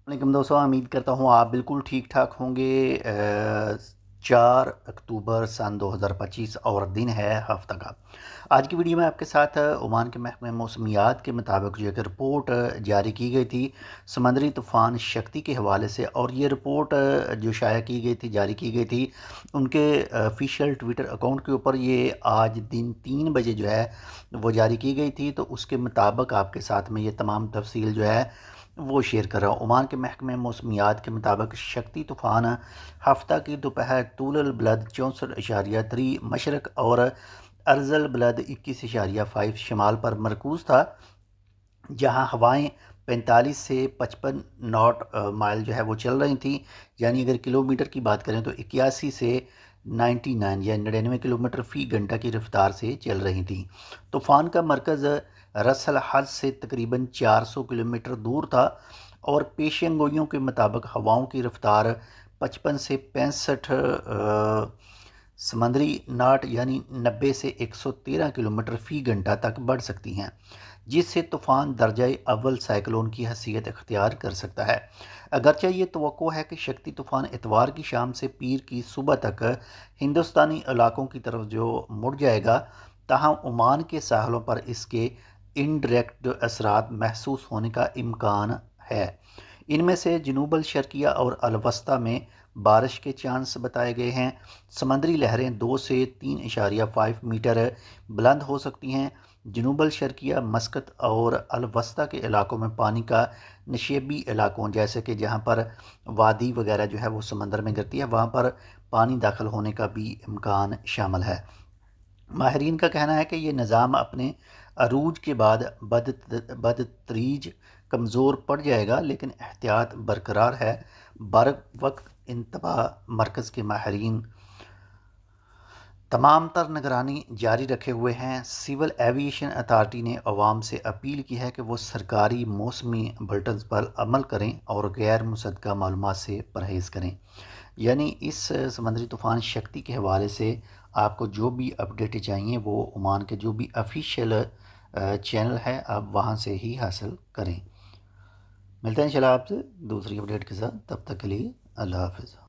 वालेकुम दोस्तों, उम्मीद करता हूँ आप बिल्कुल ठीक ठाक होंगे। 4 अक्टूबर सन 2025 और दिन है हफ्ता का। आज की वीडियो में आपके साथ ओमान के महकमे मौसमियात के मुताबिक जो एक रिपोर्ट जारी की गई थी समंदरी तूफ़ान शक्ति के हवाले से, और ये रिपोर्ट जो शाया की गई थी, जारी की गई थी उनके ऑफिशियल ट्विटर अकाउंट के ऊपर। ये आज दिन 3 बजे जो है वो जारी की गई थी। तो उसके मुताबिक आपके साथ में ये तमाम तफसील जो है वो शेयर कर रहा हूँ। ओमान के महकमे मौसमियात के मुताबिक शक्ति तूफ़ान हफ्ता की दोपहर तूलल बलद 64.3 मशरक़ और अर्ज़ल बलद 21.5 शमाल पर मरकूज़ था, जहाँ हवाएं 45 से 55 नॉट माइल जो है वो चल रही थी। यानी अगर किलोमीटर की बात करें तो 81 से 99 या 99 किलोमीटर फ़ी घंटा की रफ्तार से चल रही थी। तूफ़ान का मरकज़ रसल हज से तकरीबन 400 किलोमीटर दूर था, और पेशन गोइयों के मुताबिक हवाओं की रफ्तार 55 से 65 समंदरी नाट यानी 90 से 113 किलोमीटर फ़ी घंटा तक बढ़ सकती हैं, जिससे तूफ़ान दर्जा अव्वल साइक्लोन की हैसियत इख्तियार कर सकता है। अगरचे ये तवक्को है कि शक्ति तूफ़ान इतवार की शाम से पीर की सुबह तक हिंदुस्तानी इलाकों की तरफ जो मुड़ जाएगा, ताहम ओमान के साहलों पर इसके इनडायरेक्ट असरात महसूस होने का इम्कान है। इनमें से जनूबल शर्किया और अलवस्ता में बारिश के चांस बताए गए हैं। समंदरी लहरें 2 से 3.5 मीटर बुलंद हो सकती हैं। जनूबल शर्किया, मस्कत और अलवस्ता के इलाकों में पानी का नशेबी इलाकों, जैसे कि जहाँ पर वादी वगैरह जो है वो समंदर में गिरती है, वहाँ पर पानी दाखिल होने का भी इम्कान शामिल है। माहरीन का कहना है कि ये निज़ाम अपने अरूज के बाद बदतरीज कमज़ोर पड़ जाएगा, लेकिन एहतियात बरकरार है। बर वक्त इंतबा मरकज़ के माहरीन तमाम तर निगरानी जारी रखे हुए हैं। सिविल एविएशन अथॉरिटी ने अवाम से अपील की है कि वो सरकारी मौसमी बुलेटिन पर अमल करें और गैर मुसद्दक़ा मालूमात से परहेज़ करें। यानी इस समंदरी तूफ़ान शक्ति के हवाले से आपको जो भी अपडेट चाहिए वो ओमान के जो भी ऑफिशियल चैनल है आप वहाँ से ही हासिल करें। मिलते हैं इंशाल्लाह आपसे दूसरी अपडेट के साथ, तब तक के लिए अल्लाह हाफ़िज़।